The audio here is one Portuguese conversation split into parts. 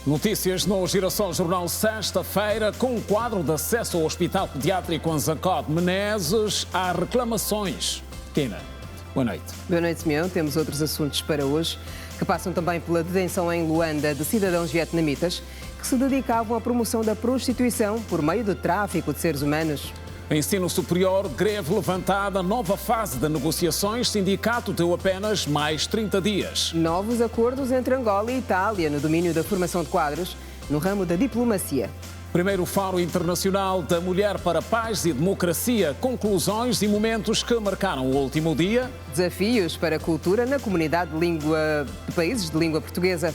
Notícias no Girassol Jornal sexta-feira, com o quadro de acesso ao Hospital Pediátrico Anzacó de Menezes. Há reclamações. Tina, boa noite. Boa noite, Simeão. Temos outros assuntos para hoje, que passam também pela detenção em Luanda de cidadãos vietnamitas que se dedicavam à promoção da prostituição por meio do tráfico de seres humanos. Ensino superior, greve levantada, nova fase de negociações, sindicato deu apenas mais 30 dias. Novos acordos entre Angola e Itália no domínio da formação de quadros, no ramo da diplomacia. Primeiro Fórum Internacional da Mulher para Paz e Democracia, conclusões e momentos que marcaram o último dia. Desafios para a cultura na comunidade de países de língua portuguesa.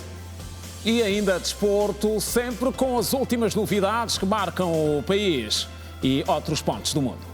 E ainda desporto, sempre com as últimas novidades que marcam o país e outros pontos do mundo.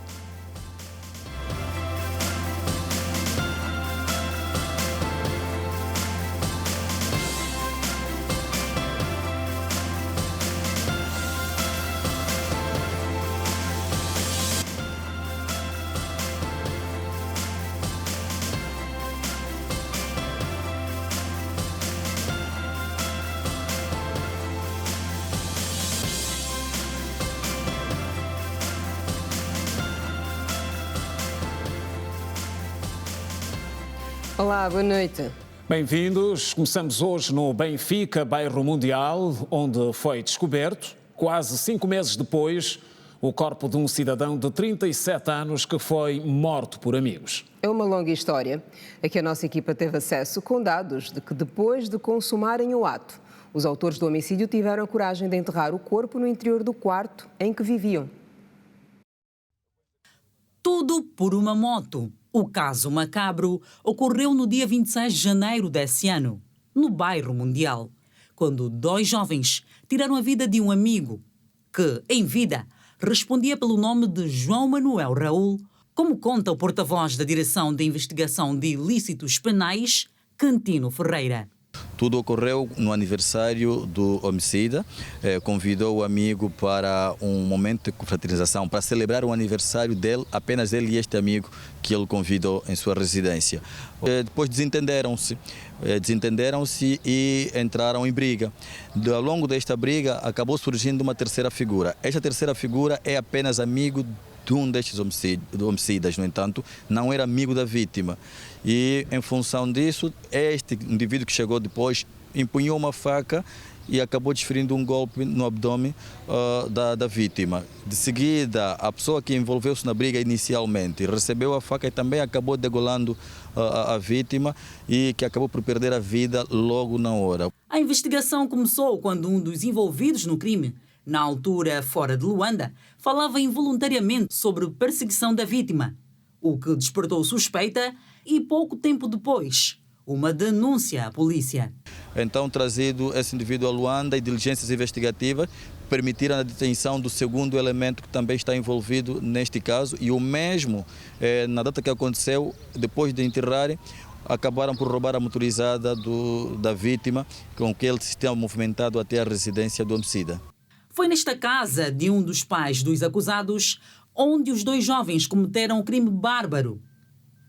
Olá, boa noite. Bem-vindos. Começamos hoje no Benfica, bairro Mundial, onde foi descoberto, quase 5 meses depois, o corpo de um cidadão de 37 anos que foi morto por amigos. É uma longa história a que a nossa equipa teve acesso com dados de que depois de consumarem o ato, os autores do homicídio tiveram a coragem de enterrar o corpo no interior do quarto em que viviam. Tudo por uma moto. O caso macabro ocorreu no dia 26 de janeiro desse ano, no bairro Mundial, quando 2 jovens tiraram a vida de um amigo que, em vida, respondia pelo nome de João Manuel Raul, como conta o porta-voz da Direção de Investigação de Ilícitos Penais, Cantino Ferreira. Tudo ocorreu no aniversário do homicida, convidou o amigo para um momento de confraternização, para celebrar o aniversário dele, apenas ele e este amigo que ele convidou em sua residência. Depois desentenderam-se e entraram em briga. Ao longo desta briga acabou surgindo uma terceira figura. Esta terceira figura é apenas amigo de um destes homicidas, no entanto, não era amigo da vítima. E, em função disso, este indivíduo que chegou depois empunhou uma faca e acabou desferindo um golpe no abdômen da vítima. De seguida, a pessoa que envolveu-se na briga inicialmente recebeu a faca e também acabou degolando a vítima e que acabou por perder a vida logo na hora. A investigação começou quando um dos envolvidos no crime, na altura fora de Luanda, falava involuntariamente sobre perseguição da vítima, o que despertou suspeita e, pouco tempo depois, uma denúncia à polícia. Então, trazido esse indivíduo a Luanda e diligências investigativas permitiram a detenção do segundo elemento que também está envolvido neste caso e o mesmo, na data que aconteceu, depois de enterrarem, acabaram por roubar a motorizada da vítima, com que ele se tinha movimentado até a residência do homicida. Foi nesta casa de um dos pais dos acusados onde os 2 jovens cometeram um crime bárbaro.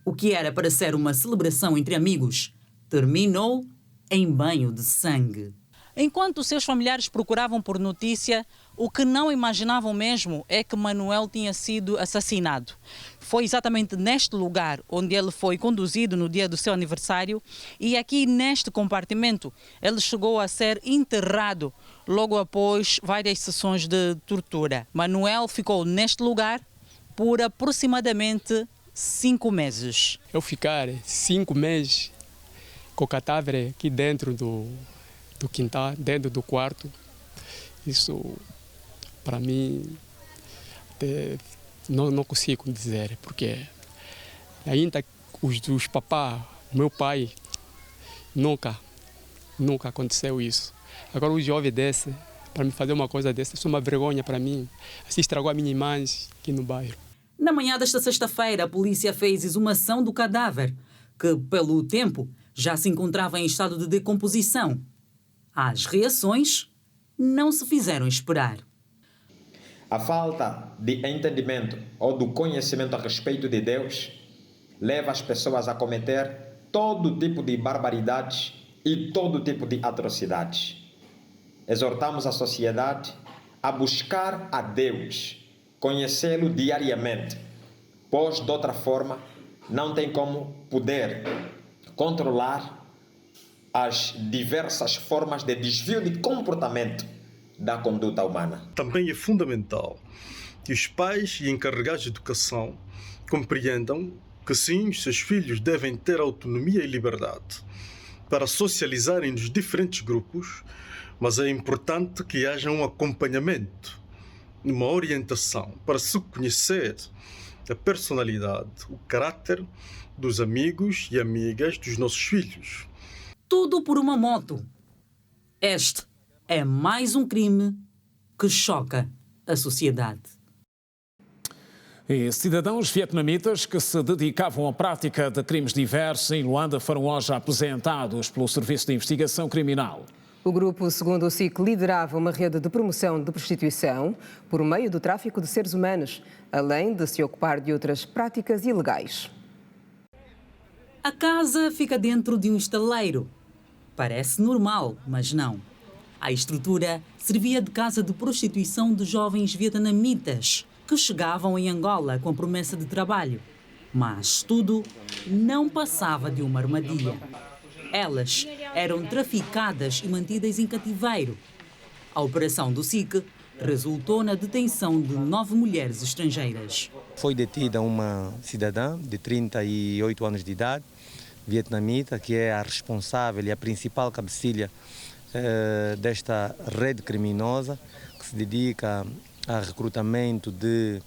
O que era para ser uma celebração entre amigos terminou em banho de sangue. Enquanto seus familiares procuravam por notícia, o que não imaginavam mesmo é que Manuel tinha sido assassinado. Foi exatamente neste lugar onde ele foi conduzido no dia do seu aniversário e aqui neste compartimento ele chegou a ser enterrado logo após várias sessões de tortura. Manuel ficou neste lugar por aproximadamente 5 meses. Eu ficar 5 meses com o cadáver aqui dentro do quintal, dentro do quarto, isso para mim não consigo dizer, porque ainda os papás, meu pai, nunca aconteceu isso. Agora o jovem desse, para me fazer uma coisa dessa, isso é uma vergonha para mim. Assim estragou a minha imagem aqui no bairro. Na manhã desta sexta-feira, a polícia fez exumação do cadáver, que, pelo tempo, já se encontrava em estado de decomposição. As reações não se fizeram esperar. A falta de entendimento ou do conhecimento a respeito de Deus leva as pessoas a cometer todo tipo de barbaridades e todo tipo de atrocidades. exortamos a sociedade a buscar a Deus, conhecê-lo diariamente, pois de outra forma não tem como poder controlar as diversas formas de desvio de comportamento da conduta humana. Também é fundamental que os pais e encarregados de educação compreendam que sim, os seus filhos devem ter autonomia e liberdade para socializarem nos diferentes grupos, mas é importante que haja um acompanhamento, uma orientação para se conhecer a personalidade, o caráter dos amigos e amigas dos nossos filhos. Tudo por uma moto. Este é mais um crime que choca a sociedade. E cidadãos vietnamitas que se dedicavam à prática de crimes diversos em Luanda foram hoje apresentados pelo Serviço de Investigação Criminal. O grupo, segundo o SIC, liderava uma rede de promoção de prostituição por meio do tráfico de seres humanos, além de se ocupar de outras práticas ilegais. A casa fica dentro de um estaleiro. Parece normal, mas não. A estrutura servia de casa de prostituição de jovens vietnamitas que chegavam em Angola com a promessa de trabalho. Mas tudo não passava de uma armadilha. Elas eram traficadas e mantidas em cativeiro. A operação do SIC resultou na detenção de 9 mulheres estrangeiras. Foi detida uma cidadã de 38 anos de idade, vietnamita, que é a responsável e a principal cabecilha desta rede criminosa, que se dedica a recrutamento de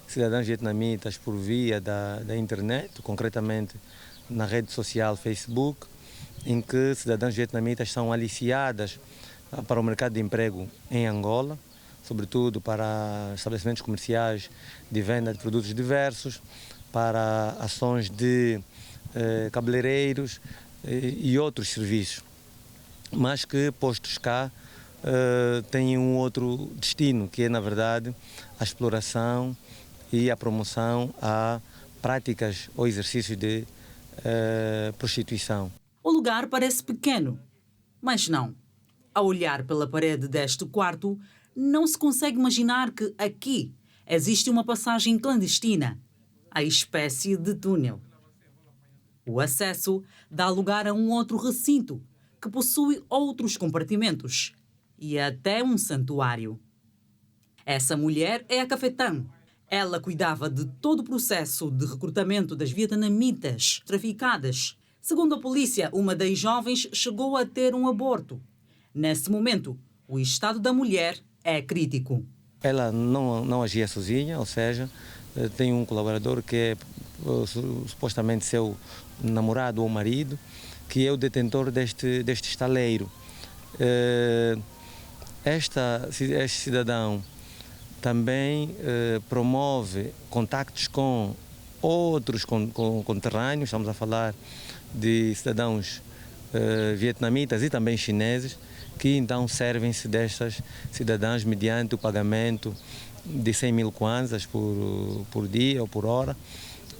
cidadãos vietnamitas por via da internet, concretamente na rede social Facebook, em que cidadãos vietnamitas são aliciadas para o mercado de emprego em Angola, sobretudo para estabelecimentos comerciais de venda de produtos diversos, para ações de cabeleireiros e outros serviços, mas que, postos cá, têm um outro destino, que é, na verdade, a exploração e a promoção a práticas ou exercícios de prostituição. O lugar parece pequeno, mas não. Ao olhar pela parede deste quarto, não se consegue imaginar que aqui existe uma passagem clandestina, a espécie de túnel. O acesso dá lugar a um outro recinto, que possui outros compartimentos e até um santuário. Essa mulher é a Cafetã. Ela cuidava de todo o processo de recrutamento das vietnamitas traficadas. Segundo a polícia, uma das jovens chegou a ter um aborto. Nesse momento, o estado da mulher é crítico. Ela não agia sozinha, ou seja, tem um colaborador que é supostamente seu namorado ou marido, que é o detentor deste estaleiro. Este cidadão também promove contactos com outros conterrâneos, estamos a falar de cidadãos vietnamitas e também chineses, que então servem-se destas cidadãs mediante o pagamento de 100 mil kwanzas por dia ou por hora.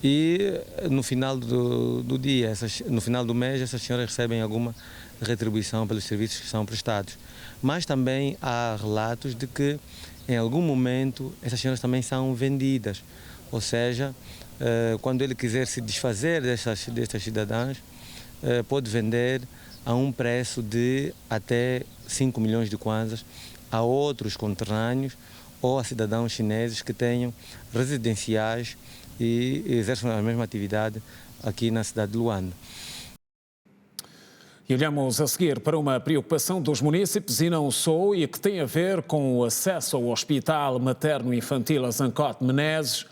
E no final do dia, no final do mês, essas senhoras recebem alguma retribuição pelos serviços que são prestados. Mas também há relatos de que, em algum momento, essas senhoras também são vendidas. Ou seja, quando ele quiser se desfazer destas cidadãs, pode vender a um preço de até 5 milhões de kwanzas a outros conterrâneos ou a cidadãos chineses que tenham residenciais e exercem a mesma atividade aqui na cidade de Luanda. E olhamos a seguir para uma preocupação dos munícipes e não só, e que tem a ver com o acesso ao Hospital Materno-Infantil Azancote Menezes.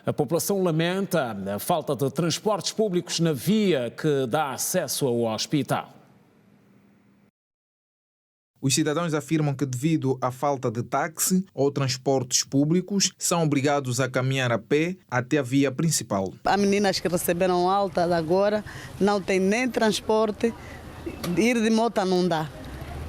A população lamenta a falta de transportes públicos na via que dá acesso ao hospital. Os cidadãos afirmam que, devido à falta de táxi ou transportes públicos, são obrigados a caminhar a pé até a via principal. As meninas que receberam alta agora não têm nem transporte, ir de moto não dá.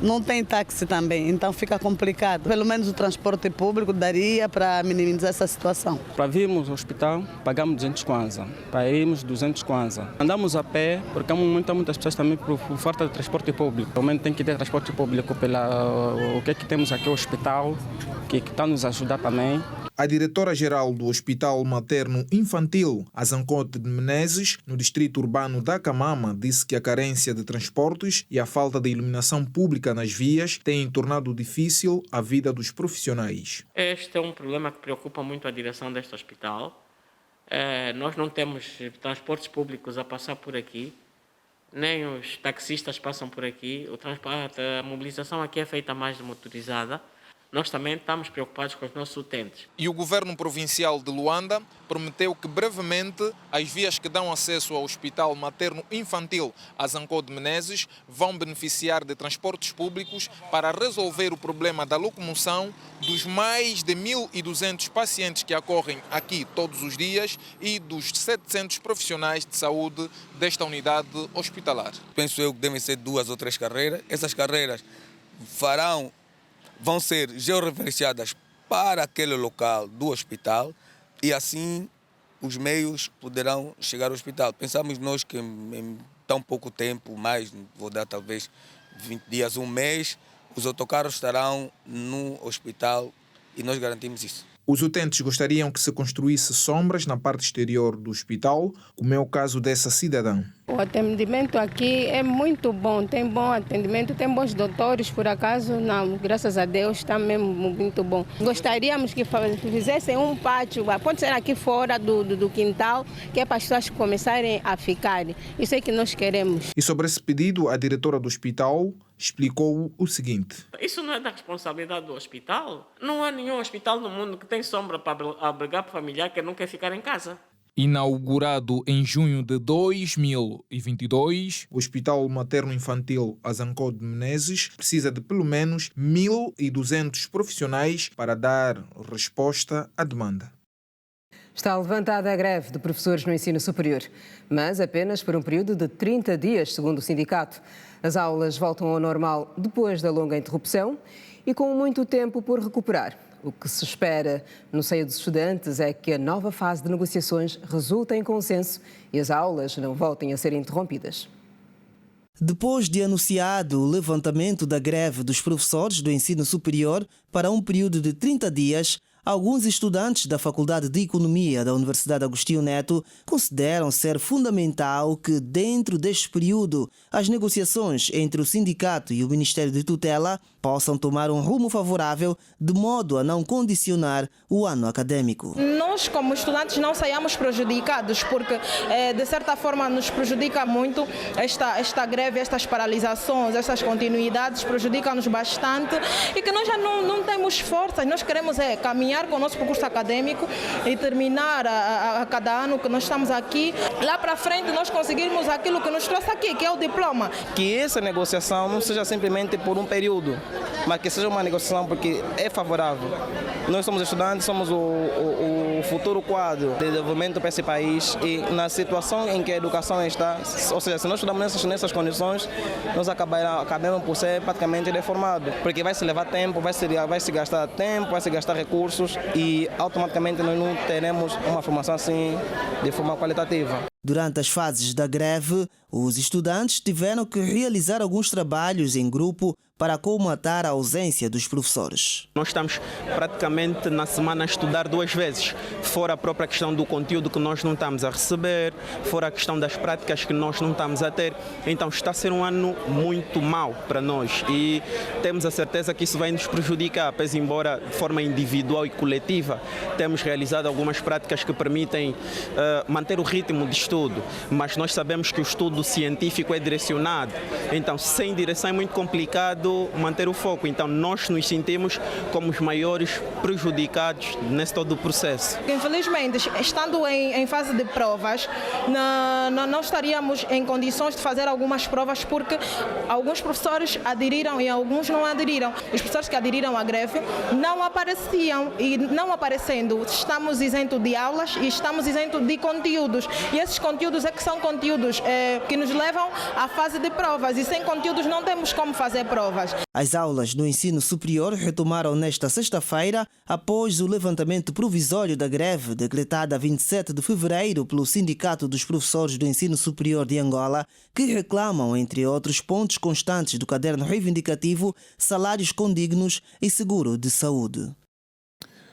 Não tem táxi também, então fica complicado. Pelo menos o transporte público daria para minimizar essa situação. Para virmos ao hospital, pagamos 200 kwanza. Para irmos, 200 kwanza. Andamos a pé, porque há muitas pessoas também por falta de transporte público. Realmente tem que ter transporte público o que é que temos aqui, o hospital, que está nos ajudar também. A diretora-geral do Hospital Materno Infantil, Azancote de Menezes, no distrito urbano da Camama, disse que a carência de transportes e a falta de iluminação pública nas vias têm tornado difícil a vida dos profissionais. Este é um problema que preocupa muito a direção deste hospital. Nós não temos transportes públicos a passar por aqui, nem os taxistas passam por aqui. A mobilização aqui é feita mais motorizada. Nós também estamos preocupados com os nossos utentes. E o governo provincial de Luanda prometeu que brevemente as vias que dão acesso ao Hospital Materno Infantil Azancote de Menezes vão beneficiar de transportes públicos para resolver o problema da locomoção dos mais de 1.200 pacientes que acorrem aqui todos os dias e dos 700 profissionais de saúde desta unidade hospitalar. Penso eu que devem ser 2 ou 3 carreiras. Essas carreiras vão ser georreferenciadas para aquele local do hospital e assim os meios poderão chegar ao hospital. Pensamos nós que em tão pouco tempo, mais, vou dar talvez 20 dias, um mês, os autocarros estarão no hospital e nós garantimos isso. Os utentes gostariam que se construísse sombras na parte exterior do hospital, como é o caso dessa cidadã. O atendimento aqui é muito bom, tem bom atendimento, tem bons doutores, por acaso, não, graças a Deus, está mesmo muito bom. Gostaríamos que fizessem um pátio, pode ser aqui fora do quintal, que é para as pessoas começarem a ficar. Isso é que nós queremos. E sobre esse pedido, a diretora do hospital explicou o seguinte. Isso não é da responsabilidade do hospital. Não há nenhum hospital no mundo que tem sombra para abrigar familiar que não quer ficar em casa. Inaugurado em junho de 2022, o Hospital Materno Infantil Azancote de Menezes precisa de pelo menos 1.200 profissionais para dar resposta à demanda. Está levantada a greve de professores no ensino superior, mas apenas por um período de 30 dias, segundo o sindicato. As aulas voltam ao normal depois da longa interrupção e com muito tempo por recuperar. O que se espera no seio dos estudantes é que a nova fase de negociações resulte em consenso e as aulas não voltem a ser interrompidas. Depois de anunciado o levantamento da greve dos professores do ensino superior para um período de 30 dias, alguns estudantes da Faculdade de Economia da Universidade Agostinho Neto consideram ser fundamental que, dentro deste período, as negociações entre o sindicato e o Ministério de Tutela possam tomar um rumo favorável, de modo a não condicionar o ano acadêmico. Nós, como estudantes, não saiamos prejudicados, porque, de certa forma, nos prejudica muito esta greve, estas paralisações, estas continuidades, prejudicam-nos bastante e que nós já não temos forças. Nós queremos caminhar com o nosso percurso acadêmico e terminar a cada ano que nós estamos aqui. Lá para frente, nós conseguirmos aquilo que nos trouxe aqui, que é o diploma. Que essa negociação não seja simplesmente por um período, mas que seja uma negociação porque é favorável. Nós somos estudantes, somos o futuro quadro de desenvolvimento para esse país e na situação em que a educação está, ou seja, se nós estudamos nessas condições, nós acabamos por ser praticamente deformados, porque vai se levar tempo, vai se gastar tempo, vai se gastar recursos e automaticamente nós não teremos uma formação assim de forma qualitativa. Durante as fases da greve, os estudantes tiveram que realizar alguns trabalhos em grupo para colmatar a ausência dos professores. Nós estamos praticamente na semana a estudar 2 vezes, fora a própria questão do conteúdo que nós não estamos a receber, fora a questão das práticas que nós não estamos a ter. Então está a ser um ano muito mau para nós e temos a certeza que isso vai nos prejudicar, pese embora de forma individual e coletiva temos realizado algumas práticas que permitem manter o ritmo de estudo, mas nós sabemos que o estudo científico é direcionado, então sem direção é muito complicado manter o foco, então nós nos sentimos como os maiores prejudicados nesse todo o processo. Infelizmente, estando em fase de provas, não estaríamos em condições de fazer algumas provas porque alguns professores aderiram e alguns não aderiram. Os professores que aderiram à greve não apareciam e não aparecendo, estamos isentos de aulas e estamos isentos de conteúdos e esses conteúdos é que são conteúdos que nos levam à fase de provas e sem conteúdos não temos como fazer provas. provas. As aulas do ensino superior retomaram nesta sexta-feira após o levantamento provisório da greve decretada a 27 de fevereiro pelo Sindicato dos Professores do Ensino Superior de Angola, que reclamam, entre outros pontos constantes do caderno reivindicativo, salários condignos e seguro de saúde.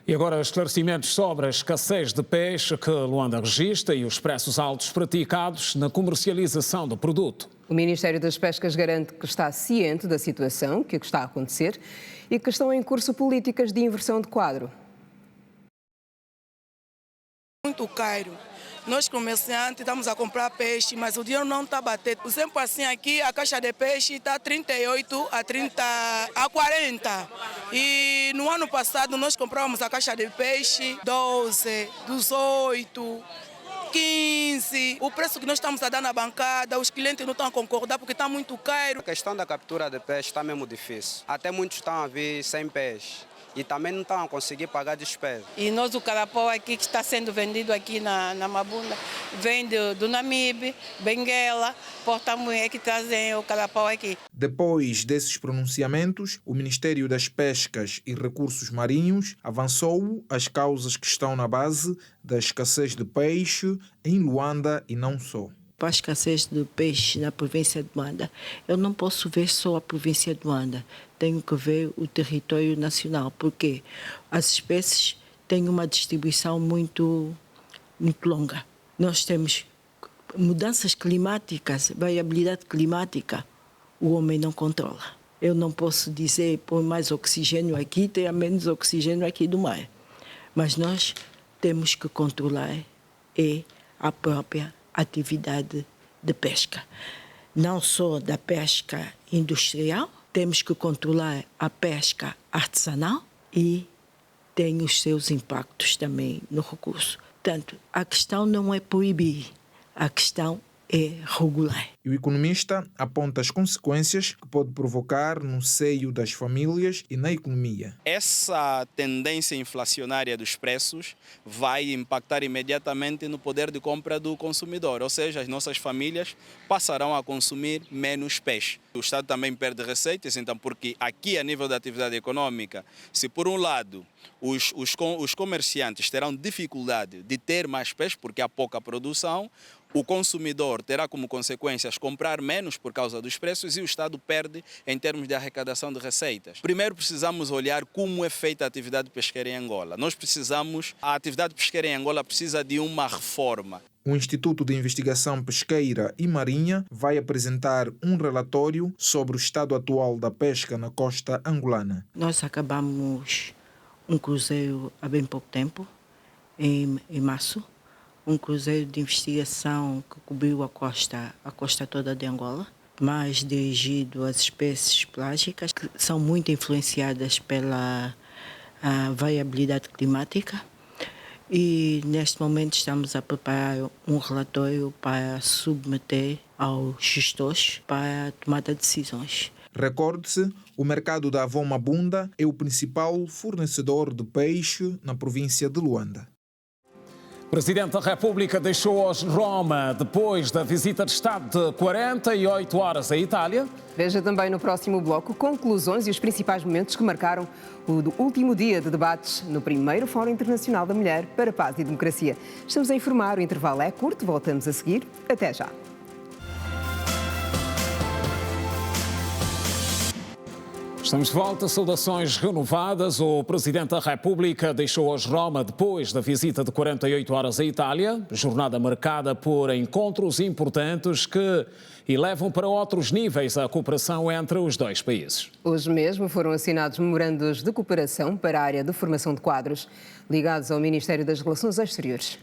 E agora esclarecimentos sobre a escassez de peixe que Luanda registra e os preços altos praticados na comercialização do produto. O Ministério das Pescas garante que está ciente da situação que está a acontecer e que estão em curso políticas de inversão de quadro. Muito caro. Nós comerciantes estamos a comprar peixe, mas o dinheiro não está a bater. Por exemplo, assim aqui a caixa de peixe está 38 a 40. E no ano passado nós comprávamos a caixa de peixe 12, 18, 15. O preço que nós estamos a dar na bancada, os clientes não estão a concordar porque está muito caro. A questão da captura de peixe está mesmo difícil. Até muitos estão a vir sem peixe. E também não estão a conseguir pagar despesa. E nós, o carapau aqui que está sendo vendido aqui na Mabunda, vem do Namibe, Benguela, Porta-Mulher que trazem o carapau aqui. Depois desses pronunciamentos, o Ministério das Pescas e Recursos Marinhos avançou as causas que estão na base da escassez de peixe em Luanda e não só. Para a escassez de peixe na província de Luanda, eu não posso ver só a província de Luanda, tenho que ver o território nacional, porque as espécies têm uma distribuição muito longa. Nós temos mudanças climáticas, variabilidade climática, o homem não controla. Eu não posso dizer põe mais oxigênio aqui, tenha menos oxigênio aqui do mar, mas nós temos que controlar a própria atividade de pesca. Não só da pesca industrial, temos que controlar a pesca artesanal e tem os seus impactos também no recurso. Portanto, a questão não é proibir, a questão é regular. E o economista aponta as consequências que pode provocar no seio das famílias e na economia. Essa tendência inflacionária dos preços vai impactar imediatamente no poder de compra do consumidor, ou seja, as nossas famílias passarão a consumir menos peixe. O Estado também perde receitas, então, porque aqui, a nível da atividade econômica, se por um lado os comerciantes terão dificuldade de ter mais peixe porque há pouca produção, o consumidor terá como consequências comprar menos por causa dos preços e o Estado perde em termos de arrecadação de receitas. Primeiro precisamos olhar como é feita a atividade pesqueira em Angola. A atividade pesqueira em Angola precisa de uma reforma. O Instituto de Investigação Pesqueira e Marinha vai apresentar um relatório sobre o estado atual da pesca na costa angolana. Nós acabamos um cruzeiro há bem pouco tempo, em março. Um cruzeiro de investigação que cobriu a costa toda de Angola, mais dirigido às espécies pelágicas, que são muito influenciadas pela variabilidade climática. E neste momento estamos a preparar um relatório para submeter aos gestores para a tomada de decisões. Recorde-se, o mercado da Avó Mabunda é o principal fornecedor de peixe na província de Luanda. O Presidente da República deixou hoje Roma depois da visita de Estado de 48 horas à Itália. Veja também no próximo bloco conclusões e os principais momentos que marcaram o último dia de debates no primeiro Fórum Internacional da Mulher para a Paz e Democracia. Estamos a informar, o intervalo é curto, voltamos a seguir. Até já. Estamos de volta, saudações renovadas. O Presidente da República deixou hoje Roma depois da visita de 48 horas à Itália, jornada marcada por encontros importantes que elevam para outros níveis a cooperação entre os dois países. Hoje mesmo foram assinados memorandos de cooperação para a área de formação de quadros ligados ao Ministério das Relações Exteriores.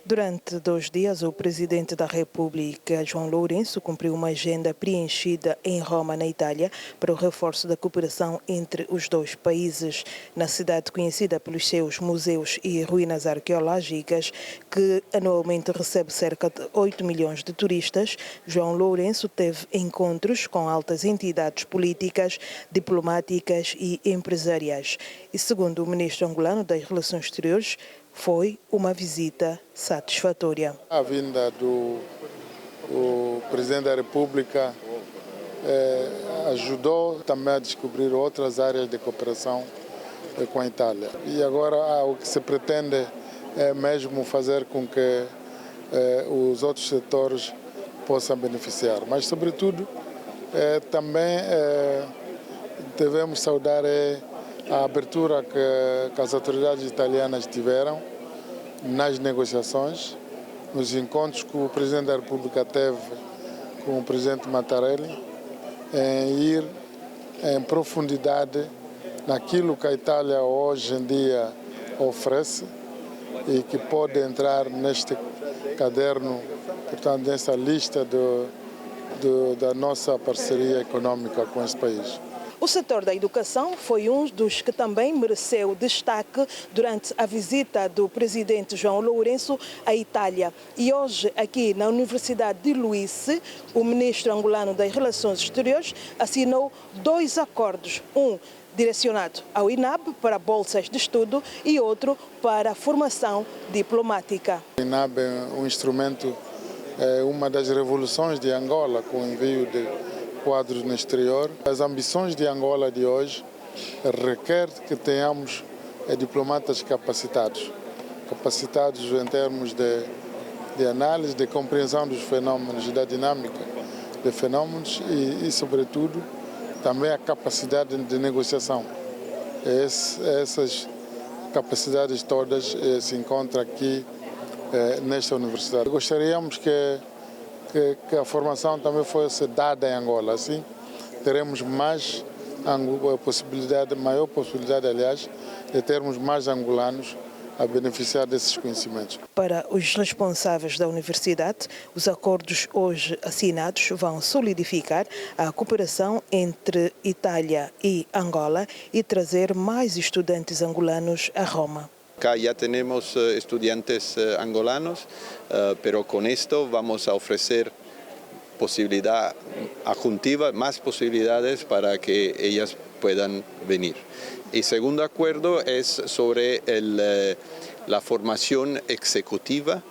Durante 2 dias, o Presidente da República, João Lourenço, cumpriu uma agenda preenchida em Roma, na Itália, para o reforço da cooperação entre os dois países. Na cidade conhecida pelos seus museus e ruínas arqueológicas, que anualmente recebe cerca de 8 milhões de turistas, João Lourenço teve encontros com altas entidades políticas, diplomáticas e empresariais. E segundo o ministro angolano das Relações Exteriores, foi uma visita satisfatória. A vinda do Presidente da República ajudou também a descobrir outras áreas de cooperação com a Itália. E agora o que se pretende é mesmo fazer com que os outros setores possam beneficiar. Mas, sobretudo, também devemos saudar a abertura que as autoridades italianas tiveram nas negociações, nos encontros que o Presidente da República teve com o Presidente Mattarella, em ir em profundidade naquilo que a Itália hoje em dia oferece e que pode entrar neste caderno, portanto, nessa lista da nossa parceria econômica com esse país. O setor da educação foi um dos que também mereceu destaque durante a visita do presidente João Lourenço à Itália. E hoje, aqui na Universidade de Luís, o ministro angolano das Relações Exteriores assinou 2 acordos. Um direcionado ao INAB para bolsas de estudo e outro para a formação diplomática. O INAB é um instrumento, uma das revoluções de Angola, com o envio de quadros no exterior. As ambições de Angola de hoje requer que tenhamos diplomatas capacitados em termos de análise, de compreensão dos fenómenos, da dinâmica de fenómenos e sobretudo, também a capacidade de negociação. Essas capacidades todas se encontram aqui nesta universidade. Gostaríamos que a formação também fosse dada em Angola. Assim, teremos maior possibilidade, aliás, de termos mais angolanos a beneficiar desses conhecimentos. Para os responsáveis da universidade, os acordos hoje assinados vão solidificar a cooperação entre Itália e Angola e trazer mais estudantes angolanos a Roma. Acá ya tenemos estudiantes angolanos, pero con esto vamos a ofrecer posibilidad adjuntiva, más posibilidades para que ellas puedan venir. El segundo acuerdo es sobre la formación ejecutiva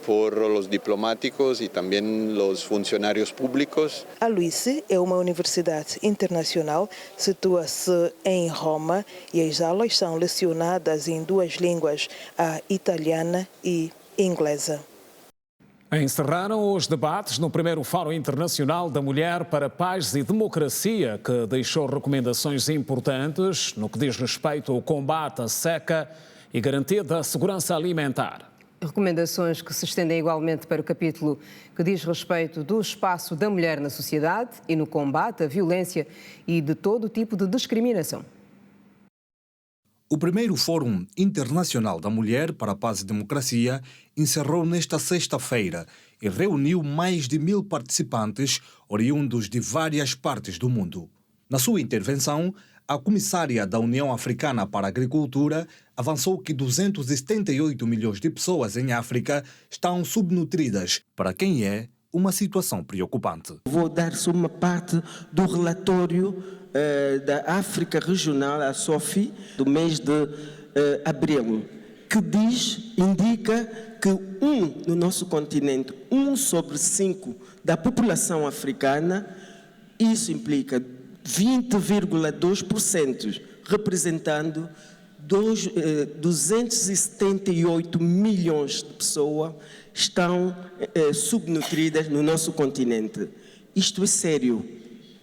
por los diplomáticos y también los funcionarios públicos. A Luís é uma universidade internacional, situa-se em Roma e as aulas são lecionadas em 2 línguas, a italiana e inglesa. Encerraram os debates no primeiro Fórum Internacional da Mulher para Paz e Democracia, que deixou recomendações importantes no que diz respeito ao combate à seca e garantia da segurança alimentar. Recomendações que se estendem igualmente para o capítulo que diz respeito do espaço da mulher na sociedade e no combate à violência e de todo tipo de discriminação. O primeiro Fórum Internacional da Mulher para a Paz e Democracia encerrou nesta sexta-feira e reuniu mais de 1000 participantes oriundos de várias partes do mundo. Na sua intervenção, a comissária da União Africana para a Agricultura avançou que 278 milhões de pessoas em África estão subnutridas, para quem é uma situação preocupante. Vou dar só uma parte do relatório da África Regional, a SOFI, do mês de abril, que indica que no nosso continente, 1/5 da população africana, isso implica 20,2%, representando 278 milhões de pessoas estão subnutridas no nosso continente. Isto é sério.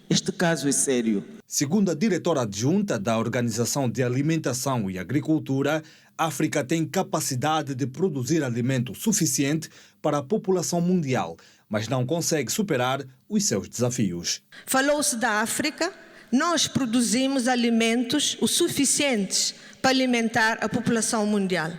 Este caso é sério. Segundo a diretora adjunta da Organização de Alimentação e Agricultura, a África tem capacidade de produzir alimento suficiente para a população mundial, mas não consegue superar os seus desafios. Falou-se da África, nós produzimos alimentos o suficientes para alimentar a população mundial.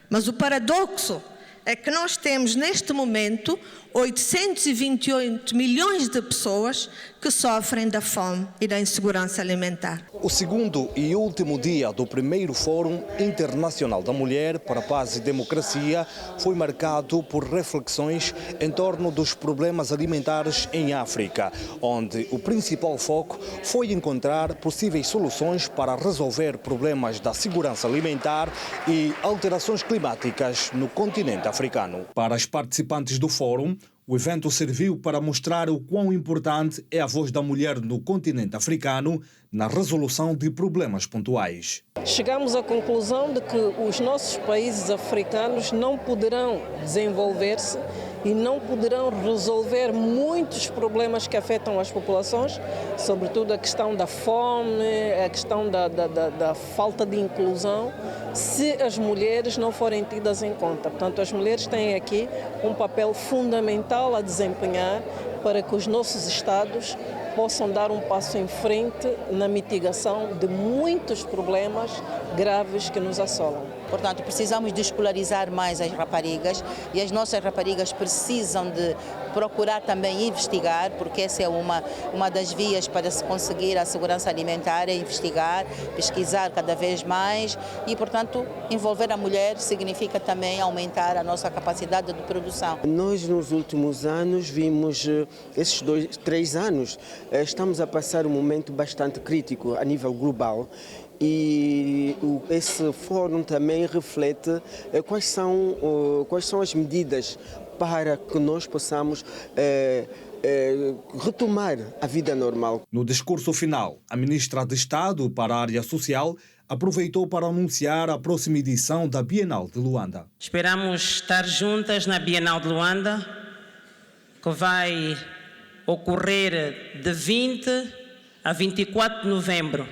Mas o paradoxo é que nós temos neste momento 828 milhões de pessoas que sofrem da fome e da insegurança alimentar. O segundo e último dia do primeiro Fórum Internacional da Mulher para a Paz e Democracia foi marcado por reflexões em torno dos problemas alimentares em África, onde o principal foco foi encontrar possíveis soluções para resolver problemas da segurança alimentar e alterações climáticas no continente africano. Para as participantes do Fórum, O evento serviu para mostrar o quão importante é a voz da mulher no continente africano na resolução de problemas pontuais. Chegamos à conclusão de que os nossos países africanos não poderão desenvolver-se e não poderão resolver muitos problemas que afetam as populações, sobretudo a questão da fome, a questão da falta de inclusão, se as mulheres não forem tidas em conta. Portanto, as mulheres têm aqui um papel fundamental a desempenhar para que os nossos Estados possam dar um passo em frente na mitigação de muitos problemas graves que nos assolam. Portanto, precisamos de escolarizar mais as raparigas e as nossas raparigas precisam de procurar também investigar, porque essa é uma das vias para se conseguir a segurança alimentar, é investigar, pesquisar cada vez mais e, portanto, envolver a mulher significa também aumentar a nossa capacidade de produção. Nós, nos últimos anos, vimos, esses 3 anos, estamos a passar um momento bastante crítico a nível global. E esse fórum também reflete quais são as medidas para que nós possamos retomar a vida normal. No discurso final, a ministra de Estado para a área social aproveitou para anunciar a próxima edição da Bienal de Luanda. Esperamos estar juntas na Bienal de Luanda, que vai ocorrer de 20 a 24 de novembro.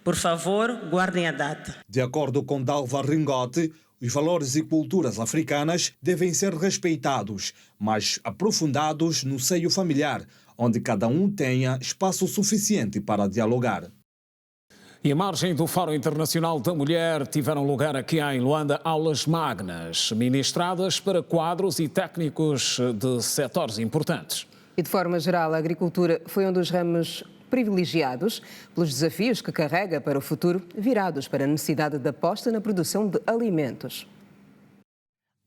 Por favor, guardem a data. De acordo com Dalva Ringote, os valores e culturas africanas devem ser respeitados, mas aprofundados no seio familiar, onde cada um tenha espaço suficiente para dialogar. E à margem do Fórum Internacional da Mulher, tiveram lugar aqui em Luanda aulas magnas, ministradas para quadros e técnicos de setores importantes. E de forma geral, a agricultura foi um dos ramos privilegiados pelos desafios que carrega para o futuro, virados para a necessidade de aposta na produção de alimentos.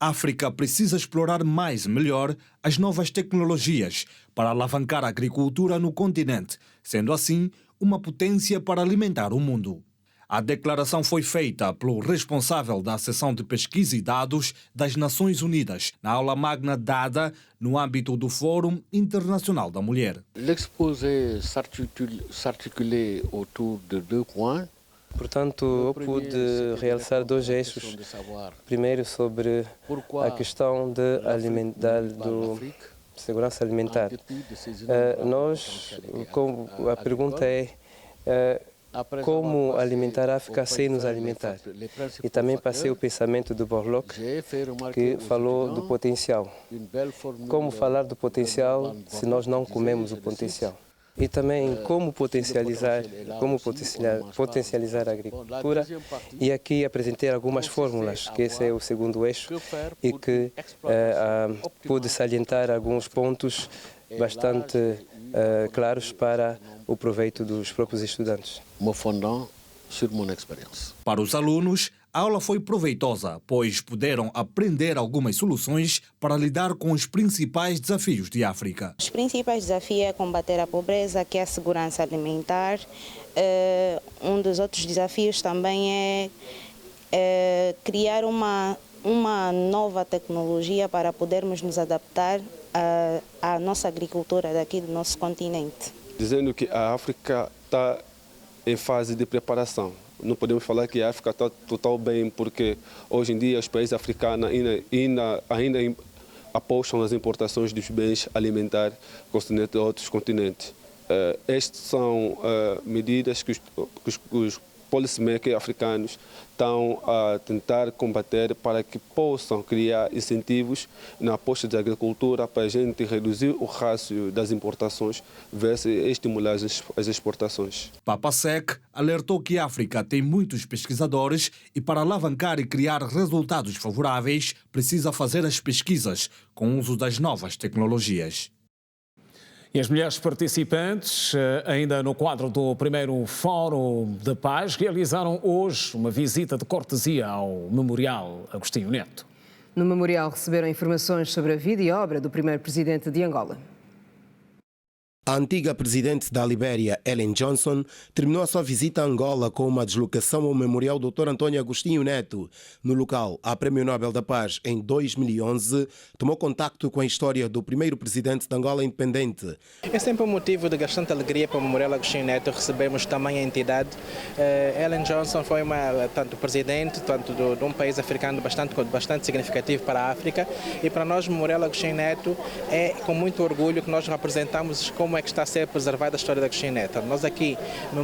A África precisa explorar mais e melhor as novas tecnologias para alavancar a agricultura no continente, sendo assim uma potência para alimentar o mundo. A declaração foi feita pelo responsável da Seção de Pesquisa e Dados das Nações Unidas, na aula magna dada no âmbito do Fórum Internacional da Mulher. L'exposé s'articulait autour de 2 points. Portanto, eu pude realçar 2 eixos. Primeiro, sobre a questão de segurança alimentar. A pergunta é como alimentar a África sem nos alimentar. E também passei o pensamento do Borloo, que falou do potencial. Como falar do potencial se nós não comemos o potencial? E também como potencializar a agricultura. E aqui apresentei algumas fórmulas, que esse é o segundo eixo, e que pude salientar alguns pontos bastante claros para o proveito dos próprios estudantes. Para os alunos, a aula foi proveitosa, pois puderam aprender algumas soluções para lidar com os principais desafios de África. Os principais desafios é combater a pobreza, que é a segurança alimentar. Um dos outros desafios também é criar uma nova tecnologia para podermos nos adaptar à nossa agricultura daqui do nosso continente. Dizendo que a África está em fase de preparação. Não podemos falar que a África está total bem, porque hoje em dia os países africanos ainda apostam nas importações dos bens alimentares procedentes de outros continentes. Estas são medidas que os policymakers africanos estão a tentar combater para que possam criar incentivos na aposta da agricultura para a gente reduzir o rácio das importações versus estimular as exportações. Papa Sek alertou que a África tem muitos pesquisadores e para alavancar e criar resultados favoráveis precisa fazer as pesquisas com o uso das novas tecnologias. E as mulheres participantes, ainda no quadro do primeiro Fórum de Paz, realizaram hoje uma visita de cortesia ao Memorial Agostinho Neto. No memorial receberam informações sobre a vida e obra do primeiro presidente de Angola. A antiga presidente da Libéria, Ellen Johnson, terminou a sua visita a Angola com uma deslocação ao Memorial Dr. António Agostinho Neto. No local, a Prémio Nobel da Paz, em 2011, tomou contacto com a história do primeiro presidente de Angola independente. É sempre um motivo de bastante alegria para o Memorial Agostinho Neto recebermos também a entidade. Ellen Johnson foi tanto presidente de um país africano bastante significativo para a África, e para nós, o Memorial Agostinho Neto, é com muito orgulho que nós representamos como é que está a ser preservada a história de Agostinho Neto. Nós aqui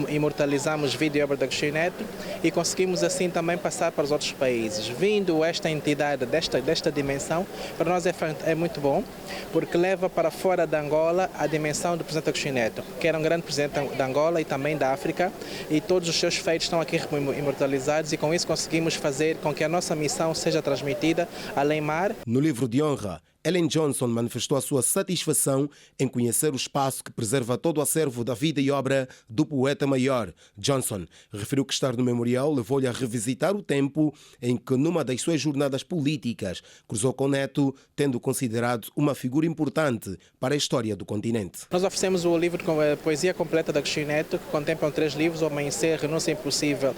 imortalizamos vídeo e obra de Agostinho Neto e conseguimos assim também passar para os outros países. Vindo esta entidade desta dimensão, para nós é muito bom, porque leva para fora da Angola a dimensão do presidente Agostinho Neto, que era um grande presidente da Angola e também da África, e todos os seus feitos estão aqui imortalizados, e com isso conseguimos fazer com que a nossa missão seja transmitida além mar. No livro de honra, Ellen Johnson manifestou a sua satisfação em conhecer o espaço que preserva todo o acervo da vida e obra do poeta maior. Johnson referiu que estar no memorial levou-lhe a revisitar o tempo em que, numa das suas jornadas políticas, cruzou com Neto, tendo considerado uma figura importante para a história do continente. Nós oferecemos o livro com a poesia completa de Agostinho Neto, que contemplam 3 livros: O Amanhecer, Renúncia Impossível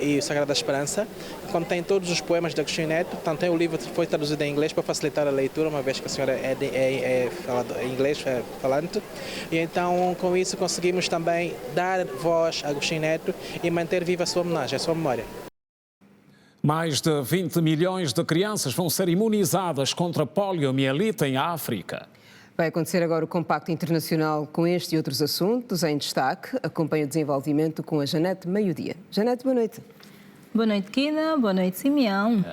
e Sagrada Esperança. Contém todos os poemas de Agostinho Neto. Também o livro foi traduzido em inglês para facilitar a leitura, uma vez que a senhora é inglês falante, e então com isso conseguimos também dar voz a Agostinho Neto e manter viva a sua homenagem, a sua memória. Mais de 20 milhões de crianças vão ser imunizadas contra poliomielite em África. Vai acontecer agora o Compacto Internacional com este e outros assuntos em destaque. Acompanha o desenvolvimento com a Janete Meio-Dia. Janete, boa noite. Boa noite, Kina. Boa noite, Simeão.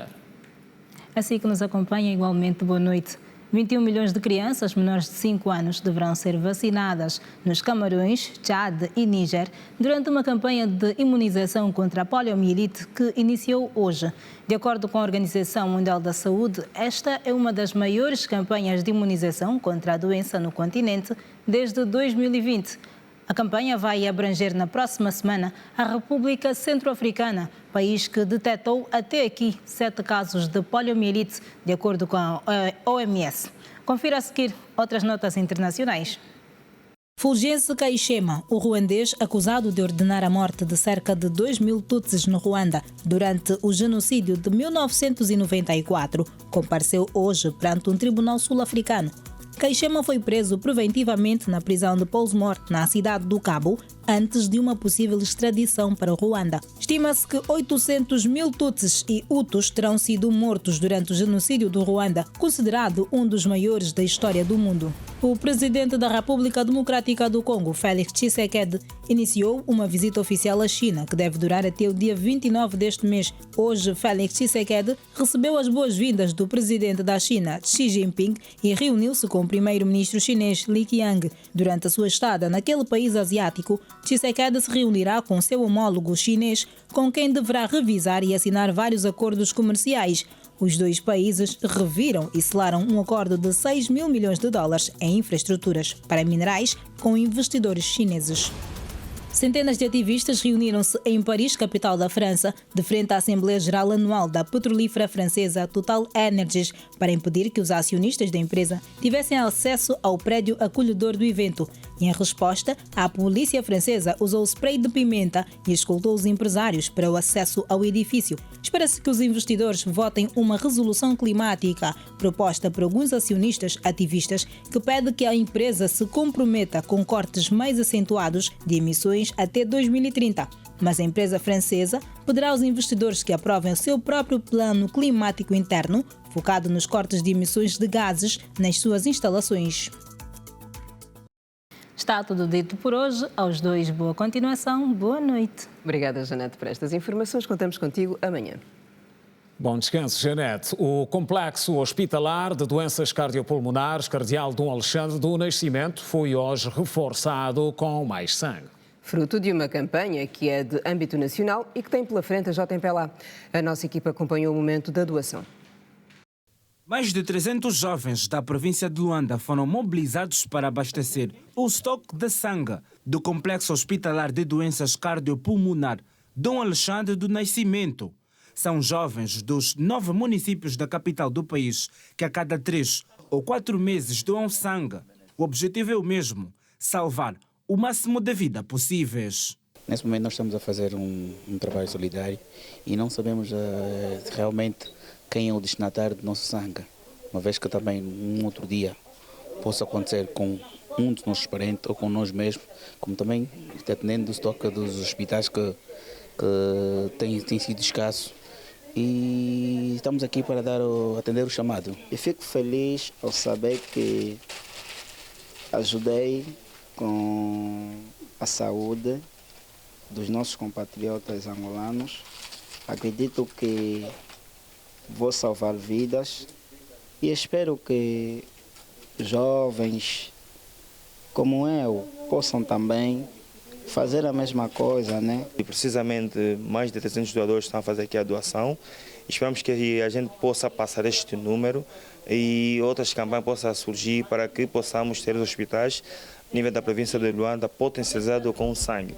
Assim que nos acompanha, igualmente, boa noite. 21 milhões de crianças menores de 5 anos deverão ser vacinadas nos Camarões, Tchad e Níger durante uma campanha de imunização contra a poliomielite que iniciou hoje. De acordo com a Organização Mundial da Saúde, esta é uma das maiores campanhas de imunização contra a doença no continente desde 2020. A campanha vai abranger na próxima semana a República Centro-Africana, país que detectou até aqui 7 casos de poliomielite, de acordo com a OMS. Confira a seguir outras notas internacionais. Fulgencio Kayishema, o ruandês acusado de ordenar a morte de cerca de 2.000 Tutsis no Ruanda durante o genocídio de 1994, compareceu hoje perante um tribunal sul-africano. Kayishema foi preso preventivamente na prisão de Pollsmoor, na cidade do Cabo, antes de uma possível extradição para o Ruanda. Estima-se que 800.000 Tutsis e Hutus terão sido mortos durante o genocídio do Ruanda, considerado um dos maiores da história do mundo. O presidente da República Democrática do Congo, Félix Tshisekedi, iniciou uma visita oficial à China, que deve durar até o dia 29 deste mês. Hoje, Félix Tshisekedi recebeu as boas-vindas do presidente da China, Xi Jinping, e reuniu-se com o primeiro-ministro chinês, Li Qiang. Durante a sua estada naquele país asiático, Tshisekedi se reunirá com seu homólogo chinês, com quem deverá revisar e assinar vários acordos comerciais. Os dois países reviram e selaram um acordo de 6 mil milhões de dólares em infraestruturas para minerais com investidores chineses. Centenas de ativistas reuniram-se em Paris, capital da França, de frente à Assembleia Geral Anual da petrolífera francesa Total Energies, para impedir que os acionistas da empresa tivessem acesso ao prédio acolhedor do evento. Em resposta, a polícia francesa usou spray de pimenta e escoltou os empresários para o acesso ao edifício. Espera-se que os investidores votem uma resolução climática proposta por alguns acionistas ativistas que pede que a empresa se comprometa com cortes mais acentuados de emissões até 2030. Mas a empresa francesa pedirá aos investidores que aprovem o seu próprio plano climático interno, focado nos cortes de emissões de gases nas suas instalações. Está tudo dito por hoje. Aos dois, boa continuação, boa noite. Obrigada, Janete, por estas informações. Contamos contigo amanhã. Bom descanso, Janete. O Complexo Hospitalar de Doenças Cardiopulmonares Cardeal Dom Alexandre do Nascimento foi hoje reforçado com mais sangue. Fruto de uma campanha que é de âmbito nacional e que tem pela frente a JMPLA. A nossa equipa acompanhou o momento da doação. Mais de 300 jovens da província de Luanda foram mobilizados para abastecer o estoque de sangue do Complexo Hospitalar de Doenças Cardiopulmonar Dom Alexandre do Nascimento. São jovens dos 9 municípios da capital do país que a cada 3 ou 4 meses doam sangue. O objetivo é o mesmo: salvar o máximo de vida possíveis. Nesse momento nós estamos a fazer um trabalho solidário e não sabemos realmente quem é o destinatário do nosso sangue, uma vez que também um outro dia possa acontecer com um dos nossos parentes ou com nós mesmos, como também dependendo do estoque dos hospitais que tem sido escasso, e estamos aqui para atender o chamado. Eu fico feliz ao saber que ajudei com a saúde dos nossos compatriotas angolanos. Acredito que vou salvar vidas e espero que jovens como eu possam também fazer a mesma coisa, né? E precisamente mais de 300 doadores estão a fazer aqui a doação. Esperamos que a gente possa passar este número e outras campanhas possam surgir para que possamos ter os hospitais a nível da província de Luanda potencializados com sangue.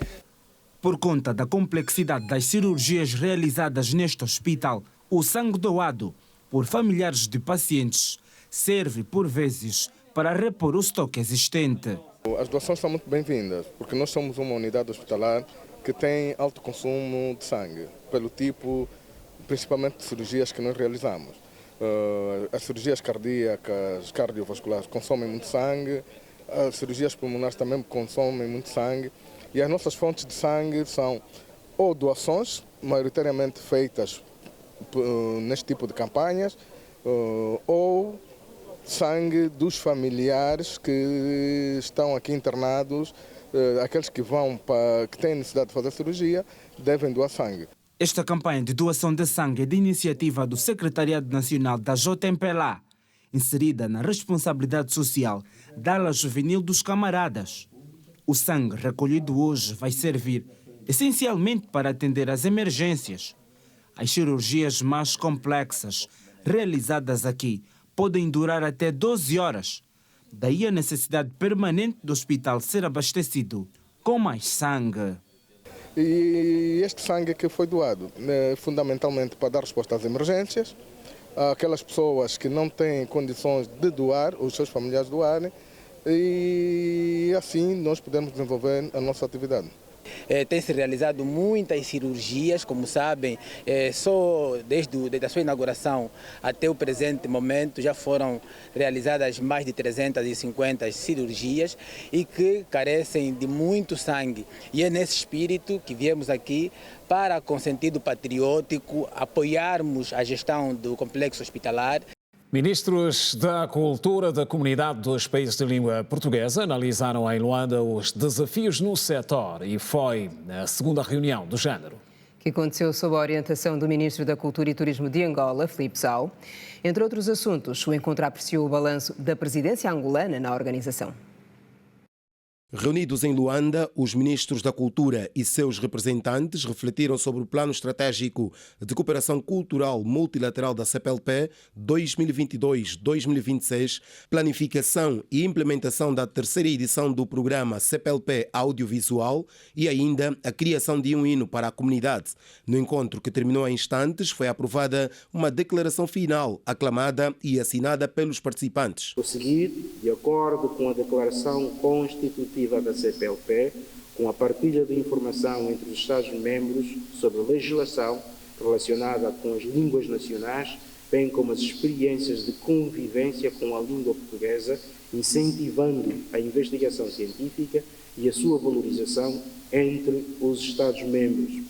Por conta da complexidade das cirurgias realizadas neste hospital, o sangue doado por familiares de pacientes serve, por vezes, para repor o estoque existente. As doações são muito bem-vindas, porque nós somos uma unidade hospitalar que tem alto consumo de sangue, pelo tipo, principalmente, de cirurgias que nós realizamos. As cirurgias cardíacas, cardiovasculares consomem muito sangue, as cirurgias pulmonares também consomem muito sangue, e as nossas fontes de sangue são ou doações, maioritariamente feitas neste tipo de campanhas, ou sangue dos familiares que estão aqui internados, aqueles que que têm necessidade de fazer cirurgia, devem doar sangue. Esta campanha de doação de sangue é de iniciativa do Secretariado Nacional da JMPLA, inserida na responsabilidade social da ala juvenil dos camaradas. O sangue recolhido hoje vai servir essencialmente para atender às emergências. As cirurgias mais complexas realizadas aqui podem durar até 12 horas. Daí a necessidade permanente do hospital ser abastecido com mais sangue. E este sangue que foi doado, fundamentalmente para dar resposta às emergências, aquelas pessoas que não têm condições de doar, os seus familiares doarem, e assim nós podemos desenvolver a nossa atividade. Tem-se realizado muitas cirurgias, como sabem, só desde a sua inauguração até o presente momento já foram realizadas mais de 350 cirurgias e que carecem de muito sangue. E é nesse espírito que viemos aqui para, com sentido patriótico, apoiarmos a gestão do complexo hospitalar. Ministros da Cultura da Comunidade dos Países de Língua Portuguesa analisaram em Luanda os desafios no setor e foi a segunda reunião do género. Que aconteceu sob a orientação do Ministro da Cultura e Turismo de Angola, Filipe Zau. Entre outros assuntos, o encontro apreciou o balanço da presidência angolana na organização. Reunidos em Luanda, os ministros da Cultura e seus representantes refletiram sobre o Plano Estratégico de Cooperação Cultural Multilateral da CPLP 2022-2026, planificação e implementação da terceira edição do programa CPLP Audiovisual e ainda a criação de um hino para a comunidade. No encontro que terminou há instantes, foi aprovada uma declaração final, aclamada e assinada pelos participantes. Prosseguir, de acordo com a declaração constitutiva da CPLP, com a partilha de informação entre os Estados-membros sobre a legislação relacionada com as línguas nacionais, bem como as experiências de convivência com a língua portuguesa, incentivando a investigação científica e a sua valorização entre os Estados-membros.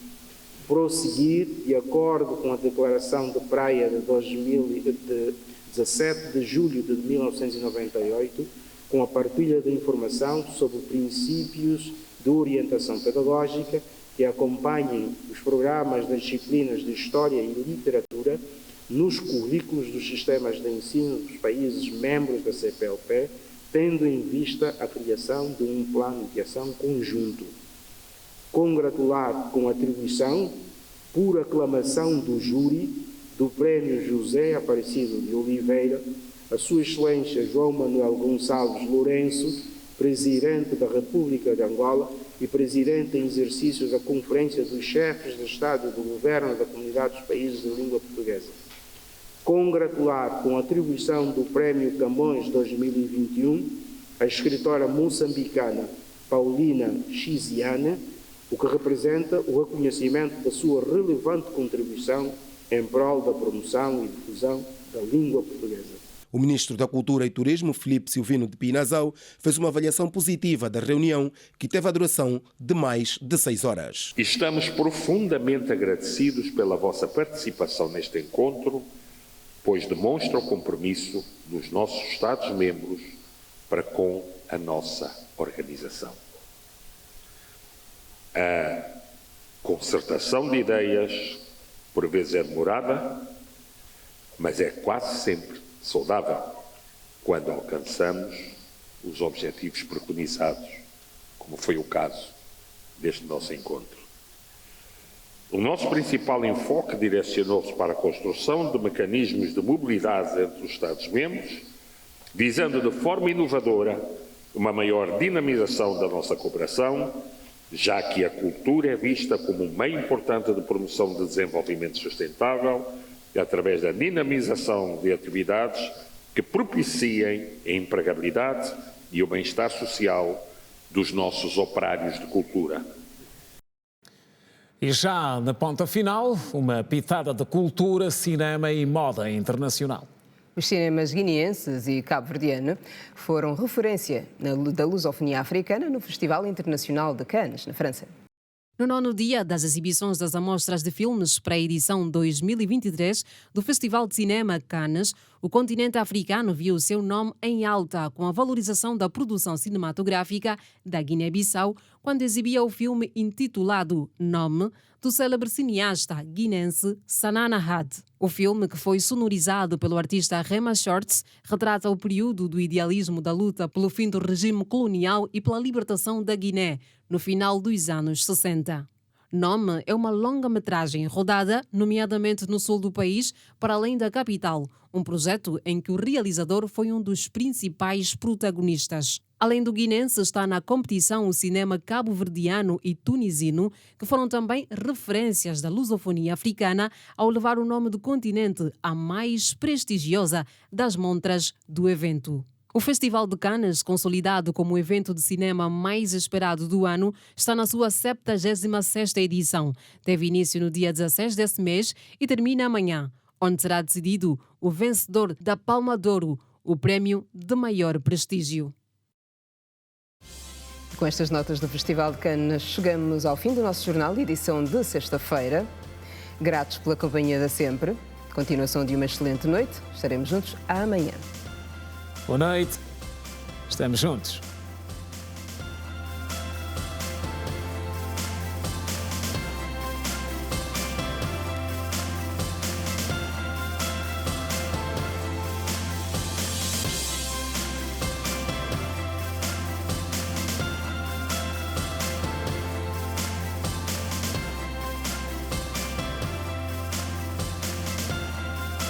Prosseguir, de acordo com a Declaração de Praia de 17 de julho de 1998, com a partilha de informação sobre princípios de orientação pedagógica que acompanhem os programas das disciplinas de História e Literatura nos currículos dos sistemas de ensino dos países membros da CPLP, tendo em vista a criação de um plano de ação conjunto. Congratular com a atribuição, por aclamação do júri, do Prémio José Aparecido de Oliveira, a Sua Excelência João Manuel Gonçalves Lourenço, Presidente da República de Angola e Presidente em exercício da Conferência dos Chefes de Estado e do Governo da Comunidade dos Países de Língua Portuguesa. Congratular com a atribuição do Prémio Camões 2021 a escritora moçambicana Paulina Chiziane, o que representa o reconhecimento da sua relevante contribuição em prol da promoção e difusão da língua portuguesa. O ministro da Cultura e Turismo, Filipe Silvino de Pinazão, fez uma avaliação positiva da reunião, que teve a duração de mais de 6 horas. Estamos profundamente agradecidos pela vossa participação neste encontro, pois demonstra o compromisso dos nossos Estados-membros para com a nossa organização. A concertação de ideias, por vezes é demorada, mas é quase sempre saudável quando alcançamos os objetivos preconizados, como foi o caso deste nosso encontro. O nosso principal enfoque direcionou-se para a construção de mecanismos de mobilidade entre os Estados-membros, visando de forma inovadora uma maior dinamização da nossa cooperação, já que a cultura é vista como um meio importante de promoção de desenvolvimento sustentável, através da dinamização de atividades que propiciem a empregabilidade e o bem-estar social dos nossos operários de cultura. E já na ponta final, uma pitada de cultura, cinema e moda internacional. Os cinemas guineenses e cabo-verdiano foram referência da lusofonia africana no Festival Internacional de Cannes, na França. No 9º dia das exibições das amostras de filmes para a edição 2023 do Festival de Cinema Cannes, o continente africano viu o seu nome em alta com a valorização da produção cinematográfica da Guiné-Bissau quando exibia o filme intitulado Nome, do célebre cineasta guinense Sanana Had. O filme, que foi sonorizado pelo artista Rema Shorts, retrata o período do idealismo da luta pelo fim do regime colonial e pela libertação da Guiné, no final dos anos 60. Nome é uma longa-metragem rodada, nomeadamente no sul do país, para além da capital, um projeto em que o realizador foi um dos principais protagonistas. Além do guinense, está na competição o cinema cabo-verdiano e tunisino, que foram também referências da lusofonia africana ao levar o nome do continente à mais prestigiosa das montras do evento. O Festival de Cannes, consolidado como o evento de cinema mais esperado do ano, está na sua 76ª edição. Teve início no dia 16 desse mês e termina amanhã, onde será decidido o vencedor da Palma de Ouro, o prémio de maior prestígio. Com estas notas do Festival de Cannes, chegamos ao fim do nosso jornal, edição de sexta-feira. Gratos pela companhia da sempre. Continuação de uma excelente noite. Estaremos juntos amanhã. Boa noite. Estamos juntos.